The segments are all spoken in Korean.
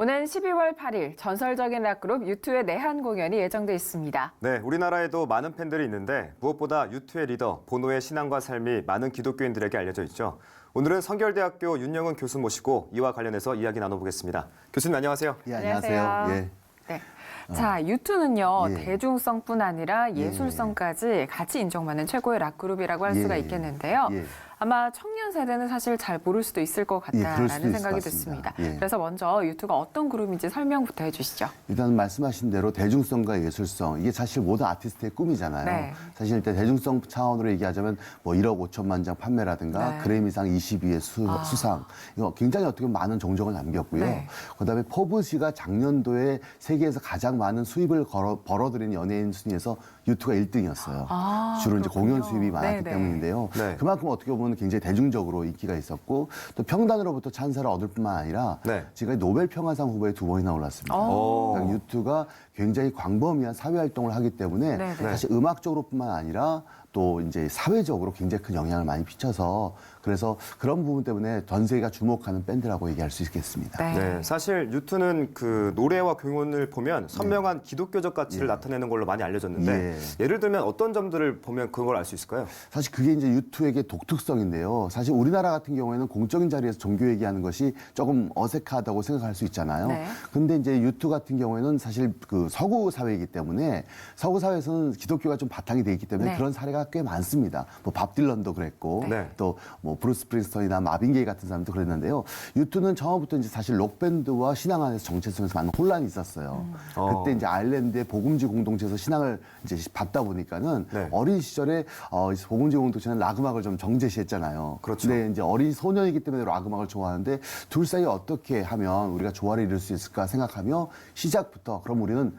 오는 12월 8일 전설적인 락그룹 U2의 내한 공연이 예정돼 있습니다. 네, 우리나라에도 많은 팬들이 있는데 무엇보다 U2의 리더 보노의 신앙과 삶이 많은 기독교인들에게 알려져 있죠. 오늘은 성결대학교 윤영은 교수 모시고 이와 관련해서 이야기 나눠보겠습니다. 교수님 안녕하세요. 예, 안녕하세요. 예. 네. 자, U2는요, 예. 대중성뿐 아니라 예술성까지 같이 인정받는 최고의 락그룹이라고 할 수가 예. 있겠는데요. 예. 아마 청년 세대는 사실 잘 모를 수도 있을 것 그럴 수도 같다라는 있을 생각이 것 같습니다. 듣습니다. 예. 그래서 먼저 U2가 어떤 그룹인지 설명부터 해주시죠. 일단 말씀하신 대로 대중성과 예술성, 이게 사실 모든 아티스트의 꿈이잖아요. 네. 사실 일단 대중성 차원으로 얘기하자면 뭐 1억 5천만 장 판매라든가 네. 그래미상 22회 수상, 이거 굉장히 어떻게 보면 많은 종적을 남겼고요. 네. 그다음에 포브시가 작년도에 세계에서 가장 많은 수입을 벌어들인 연예인 순위에서 U2가 1등이었어요. 주로 이제 그렇군요. 공연 수입이 많았기 네네. 때문인데요. 네. 그만큼 어떻게 보면 굉장히 대중적으로 인기가 있었고 또 평단으로부터 찬사를 얻을 뿐만 아니라 네. 지금까지 노벨 평화상 후보에 2번이나 올랐습니다. 오. 그러니까 U2가 굉장히 광범위한 사회 활동을 하기 때문에 네네. 사실 음악적으로뿐만 아니라 또 이제 사회적으로 굉장히 큰 영향을 많이 끼쳐서 그래서 그런 부분 때문에 전 세계가 주목하는 밴드라고 얘기할 수 있겠습니다. 네. 네, 사실 U2는 그 노래와 공연을 보면 선명한 기독교적 가치를 나타내는 걸로 많이 알려졌는데 예를 들면 어떤 점들을 보면 그걸 알 수 있을까요? 사실 그게 이제 U2에게 독특성인데요. 사실 우리나라 같은 경우에는 공적인 자리에서 종교 얘기하는 것이 조금 어색하다고 생각할 수 있잖아요. 네. 근데 이제 U2 같은 경우에는 사실 그 서구 사회이기 때문에 서구 사회에서는 기독교가 좀 바탕이 돼 있기 때문에 네. 그런 사례가 꽤 많습니다. 뭐 밥 딜런도 그랬고 네. 또 뭐 브루스 프린스턴이나 마빈 게이 같은 사람도 그랬는데요. U2는 처음부터 이제 사실 록 밴드와 신앙 안에서 정체성에서 많은 혼란이 있었어요. 그때 이제 아일랜드의 복음지 공동체에서 신앙을 이제 받다 보니까는 네. 어린 시절에 복음지 공동체는 락 음악을 좀 정제시했잖아요. 그렇죠. 근데 이제 어린 소년이기 때문에 락 음악을 좋아하는데 둘 사이에 어떻게 하면 우리가 조화를 이룰 수 있을까 생각하며 시작부터 그럼 우리는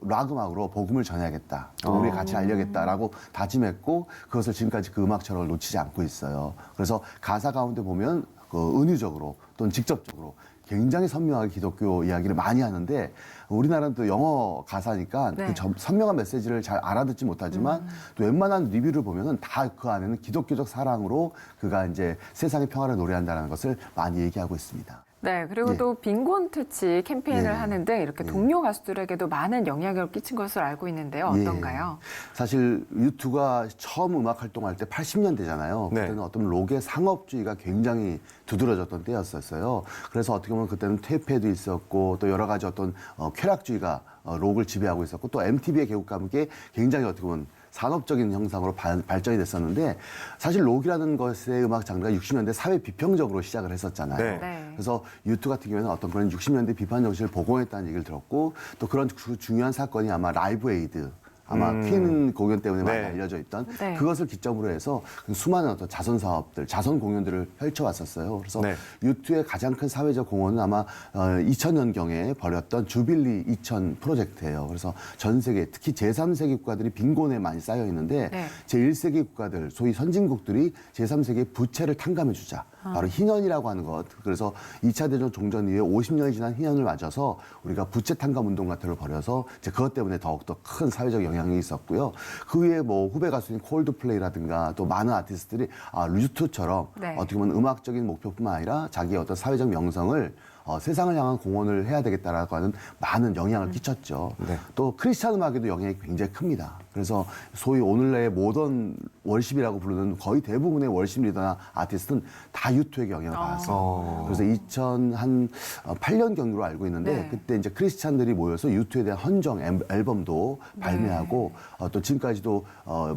락 음악으로 복음을 전해야겠다. 또 우리의 가치를 알려야겠다라고 다짐했고 그것을 지금까지 그 음악 철학을 놓치지 않고 있어요. 그래서 가사 가운데 보면 그 은유적으로 또는 직접적으로 굉장히 선명하게 기독교 이야기를 많이 하는데 우리나라는 또 영어 가사니까 네. 그 선명한 메시지를 잘 알아듣지 못하지만 또 웬만한 리뷰를 보면은 다 그 안에는 기독교적 사랑으로 그가 이제 세상의 평화를 노래한다는 것을 많이 얘기하고 있습니다. 네, 그리고 예. 또 빈곤 퇴치 캠페인을 예. 하는 등 이렇게 동료 가수들에게도 많은 영향을 끼친 것으로 알고 있는데요. 어떤가요? 사실 U2가 처음 음악 활동할 때 80년대잖아요. 네. 그때는 어떤 록의 상업주의가 굉장히 두드러졌던 때였었어요. 그래서 어떻게 보면 그때는 퇴폐도 있었고 또 여러 가지 어떤 쾌락주의가 록을 지배하고 있었고 또 MTV의 개국과 함께 굉장히 어떻게 보면 산업적인 형상으로 발전이 됐었는데 사실 록이라는 것의 음악 장르가 60년대 사회 비평적으로 시작을 했었잖아요. 네. 네. 그래서 U2 같은 경우에는 어떤 그런 60년대 비판 정신을 복원했다는 얘기를 들었고 또 그런 중요한 사건이 아마 라이브 에이드 아마 퀸 공연 때문에 많이 네. 알려져 있던 네. 그것을 기점으로 해서 수많은 어떤 자선 사업들, 자선 공연들을 펼쳐왔었어요. 그래서 네. U2의 가장 큰 사회적 공헌은 아마 2000년경에 벌였던 주빌리 2000 프로젝트예요. 그래서 전 세계, 특히 제3세계 국가들이 빈곤에 많이 쌓여 있는데 네. 제1세계 국가들, 소위 선진국들이 제3세계 부채를 탕감해 주자. 바로 희년이라고 하는 것. 그래서 2차 대전 종전 이후에 50년이 지난 희년을 맞아서 우리가 부채 탕감 운동 같은 걸 벌여서 이제 그것 때문에 더욱더 큰 사회적 영향이 있었고요. 그 위에 뭐 후배 가수인 콜드플레이라든가 또 많은 아티스트들이 루투처럼 네. 어떻게 보면 음악적인 목표뿐만 아니라 자기의 어떤 사회적 명성을 세상을 향한 공헌을 해야 되겠다라고 하는 많은 영향을 끼쳤죠. 네. 또 크리스찬 음악에도 영향이 굉장히 큽니다. 그래서 소위 오늘날의 모던 월십이라고 부르는 거의 대부분의 월십 리더나 아티스트는 다 U2에게 영향을 받았어요. 그래서 2008년 경으로 알고 있는데 네. 그때 이제 크리스찬들이 모여서 U2에 대한 헌정 앨범도 발매하고 또 지금까지도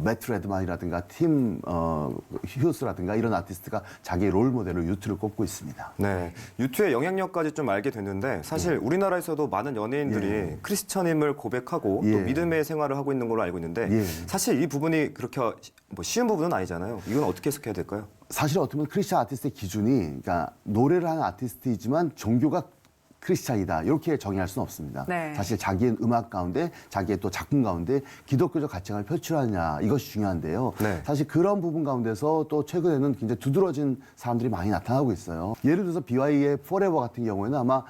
매트 레드만이라든가 팀 휴스라든가 이런 아티스트가 자기의 롤 모델로 U2를 꼽고 있습니다. 네, U2의 영향력까지 좀 알게 됐는데 사실 우리나라에서도 많은 연예인들이 크리스천임을 고백하고 또 믿음의 생활을 하고 있는 걸로 알고 있는데 사실 이 부분이 그렇게 뭐 쉬운 부분은 아니잖아요. 이건 어떻게 해석해야 될까요? 사실 어떻게 보면 크리스찬 아티스트의 기준이 그러니까 노래를 하는 아티스트이지만 종교가 크리스찬이다 이렇게 정의할 수는 없습니다. 네. 사실 자기의 음악 가운데 자기의 또 작품 가운데 기독교적 가치관을 표출하느냐 이것이 중요한데요. 네. 사실 그런 부분 가운데서 또 최근에는 굉장히 두드러진 사람들이 많이 나타나고 있어요. 예를 들어서 BY의 Forever 같은 경우에는 아마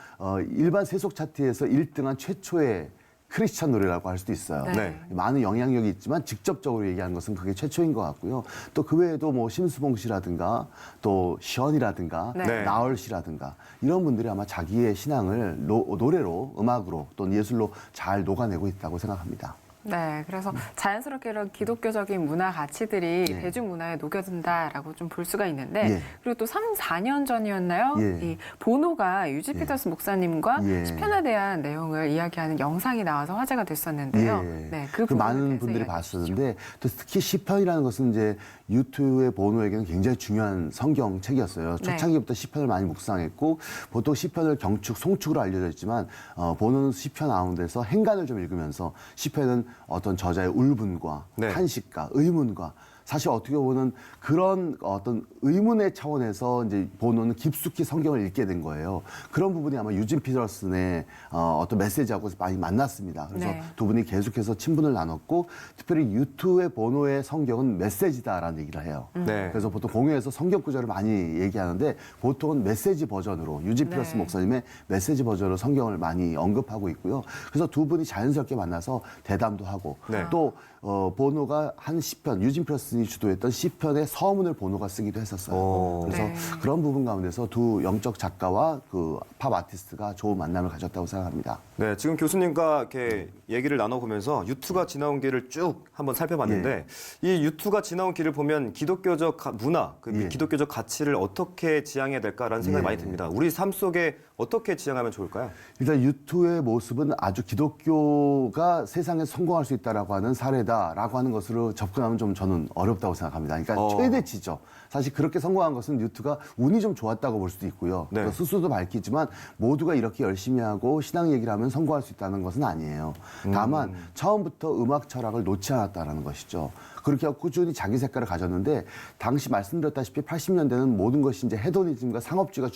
일반 세속 차트에서 1등한 최초의 크리스천 노래라고 할 수도 있어요. 네. 많은 영향력이 있지만 직접적으로 얘기하는 것은 그게 최초인 것 같고요. 또 그 외에도 뭐 심수봉 씨라든가 또 시언이라든가 네. 나얼 씨라든가 이런 분들이 아마 자기의 신앙을 노래로 음악으로 또 예술로 잘 녹아내고 있다고 생각합니다. 네, 그래서 자연스럽게 이런 기독교적인 문화 가치들이 예. 대중문화에 녹여든다라고 좀 볼 수가 있는데 예. 그리고 또 3, 4년 전이었나요? 예. 이 보노가 유지 피터스 목사님과 예. 시편에 대한 내용을 이야기하는 영상이 나와서 화제가 됐었는데요. 예. 네, 그 부분에 많은 대해서 분들이 이야기해 주시죠. 봤었는데 또 특히 시편이라는 것은 이제 유튜브의 보노에게는 굉장히 중요한 성경책이었어요. 네. 초창기부터 시편을 많이 묵상했고 보통 시편을 경축, 송축으로 알려져 있지만 보노는 시편 가운데서 행간을 좀 읽으면서 시편은 어떤 저자의 울분과 네. 탄식과 의문과 사실 어떻게 보면 그런 어떤 의문의 차원에서 이제 보노는 깊숙이 성경을 읽게 된 거예요. 그런 부분이 아마 유진 피터슨의 어떤 메시지하고 많이 만났습니다. 그래서 네. 두 분이 계속해서 친분을 나눴고 특별히 유튜의 보노의 성경은 메시지다라는 얘기를 해요. 네. 그래서 보통 공유에서 성경 구절을 많이 얘기하는데 보통은 메시지 버전으로 유진 피터슨 네. 목사님의 메시지 버전으로 성경을 많이 언급하고 있고요. 그래서 두 분이 자연스럽게 만나서 대담도 하고 네. 또 보노가 한 시편, 유진 피터슨이 주도했던 시편의 서문을 보노가 쓰기도 했었어요. 오. 그래서 네. 그런 부분 가운데서 두 영적 작가와 그 팝 아티스트가 좋은 만남을 가졌다고 생각합니다. 네, 지금 교수님과 이렇게 얘기를 나눠보면서 유투가 지나온 길을 쭉 한번 살펴봤는데 이 유투가 지나온 길을 보면 기독교적 문화, 예. 기독교적 가치를 어떻게 지향해야 될까라는 생각이 예. 많이 듭니다. 우리 삶 속에 어떻게 지향하면 좋을까요? 일단 유투의 모습은 아주 기독교가 세상에 성공할 수 있다라고 하는 사례다라고 하는 것으로 접근하면 좀 저는 어렵다고 생각합니다. 그러니까 최대치죠. 사실 그렇게 성공한 것은 유투가 운이 좀 좋았다고 볼 수도 있고요. 네. 또 스스로도 밝히지만 모두가 이렇게 열심히 하고 신앙 얘기를 하면 성공할 수 있다는 것은 아니에요. 다만 처음부터 음악 철학을 놓지 않았다라는 것이죠. 그렇게 하고 꾸준히 자기 색깔을 가졌는데 당시 말씀드렸다시피 80년대는 모든 것이 이제 헤도니즘과 상업주의가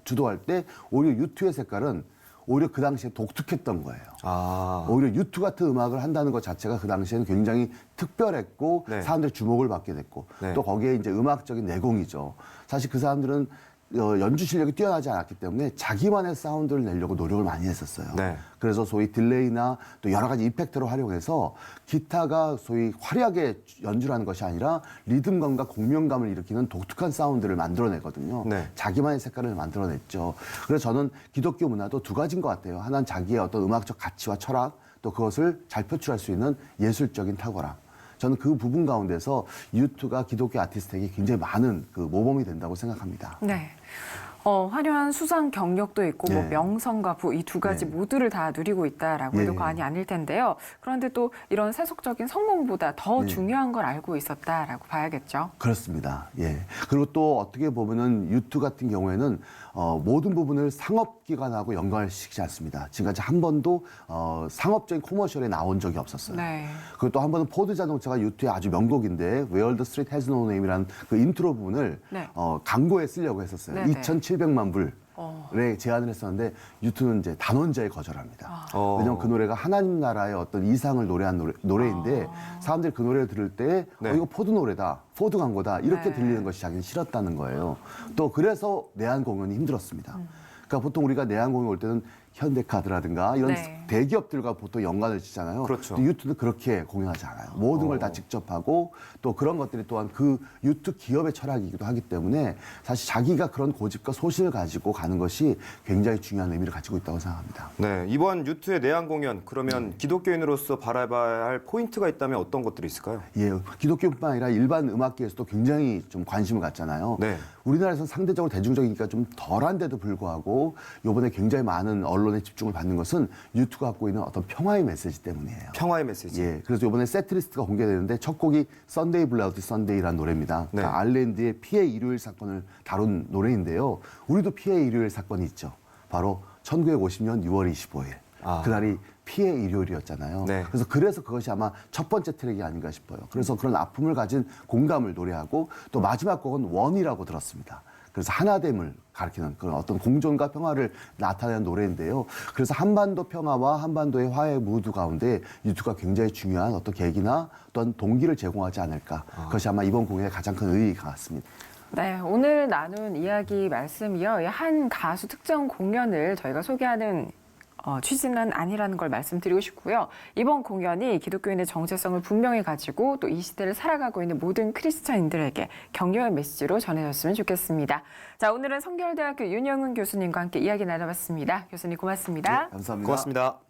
주도할 때 오히려 유투의 색깔은 오히려 그 당시에 독특했던 거예요. 아, 오히려 유투 같은 음악을 한다는 것 자체가 그 당시에는 굉장히 특별했고 네. 사람들의 주목을 받게 됐고 네. 또 거기에 이제 음악적인 내공이죠. 사실 그 사람들은 연주 실력이 뛰어나지 않았기 때문에 자기만의 사운드를 내려고 노력을 많이 했었어요. 네. 그래서 소위 딜레이나 또 여러 가지 이펙터를 활용해서 기타가 소위 화려하게 연주를 하는 것이 아니라 리듬감과 공명감을 일으키는 독특한 사운드를 만들어내거든요. 네. 자기만의 색깔을 만들어냈죠. 그래서 저는 기독교 문화도 두 가지인 것 같아요. 하나는 자기의 어떤 음악적 가치와 철학, 또 그것을 잘 표출할 수 있는 예술적인 탁월함. 저는 그 부분 가운데서 유투가 기독교 아티스트에게 굉장히 많은 그 모범이 된다고 생각합니다. 네. 화려한 수상 경력도 있고 뭐 네. 명성과 부 이 두 가지 네. 모두를 다 누리고 있다라고 해도 예. 과언이 아닐 텐데요. 그런데 또 이런 세속적인 성공보다 더 네. 중요한 걸 알고 있었다라고 봐야겠죠. 그렇습니다. 예. 그리고 또 어떻게 보면은 유투 같은 경우에는 모든 부분을 상업기관하고 연관을 시키지 않습니다. 지금까지 한 번도 상업적인 코머셜에 나온 적이 없었어요. 네. 그리고 또 한 번은 포드 자동차가 유투의 아주 명곡인데 Where the Street Has No Name이라는 그 인트로 부분을 네. 광고에 쓰려고 했었어요. 네네. 2,700만 불. 어. 에 제안을 했었는데 유투는 이제 단원자에 거절합니다. 어. 왜냐하면 그 노래가 하나님 나라의 어떤 이상을 노래한 노래인데 사람들이 그 노래를 들을 때 네. 이거 포드 노래다, 포드 광고다 이렇게 네. 들리는 것이 자기는 싫었다는 거예요. 또 그래서 내한 공연이 힘들었습니다. 그러니까 보통 우리가 내한 공연 올 때는 현대카드라든가 이런 네. 대기업들과 보통 연관을 짓잖아요. 그렇죠. 근데 유투는 그렇게 공연하지 않아요. 모든 걸 다 직접 하고 또 그런 것들이 또한 그 유투 기업의 철학이기도 하기 때문에 사실 자기가 그런 고집과 소신을 가지고 가는 것이 굉장히 중요한 의미를 가지고 있다고 생각합니다. 네, 이번 유투의 내한 공연 그러면 기독교인으로서 바라봐야 할 포인트가 있다면 어떤 것들이 있을까요? 예, 기독교뿐만 아니라 일반 음악계에서도 굉장히 좀 관심을 갖잖아요. 네. 우리나라에서는 상대적으로 대중적이니까 좀 덜한데도 불구하고 이번에 굉장히 많은 언론의 집중을 받는 것은 유투가 갖고 있는 어떤 평화의 메시지 때문이에요. 평화의 메시지. 예, 그래서 이번에 세트리스트가 공개되는데 첫 곡이 Sunday Bloody Sunday라는 노래입니다. 네. 그러니까 아일랜드의 피해 일요일 사건을 다룬 노래인데요. 우리도 피해 일요일 사건이 있죠. 바로 1950년 6월 25일. 아. 그날이 피해 일요일이었잖아요. 네. 그래서 그것이 아마 첫 번째 트랙이 아닌가 싶어요. 그래서 그런 아픔을 가진 공감을 노래하고 또 마지막 곡은 원이라고 들었습니다. 그래서 하나됨을 가리키는 그런 어떤 공존과 평화를 나타내는 노래인데요. 그래서 한반도 평화와 한반도의 화해 무드 가운데 유투가 굉장히 중요한 어떤 계기나 어떤 동기를 제공하지 않을까. 그것이 아마 이번 공연의 가장 큰 의의가 같습니다. 네, 오늘 나눈 이야기 말씀이요. 한 가수 특정 공연을 저희가 소개하는 취지는 아니라는 걸 말씀드리고 싶고요. 이번 공연이 기독교인의 정체성을 분명히 가지고 또 이 시대를 살아가고 있는 모든 크리스천인들에게 격려의 메시지로 전해졌으면 좋겠습니다. 자, 오늘은 성결대학교 윤영은 교수님과 함께 이야기 나눠봤습니다. 교수님 고맙습니다. 감사합니다. 고맙습니다.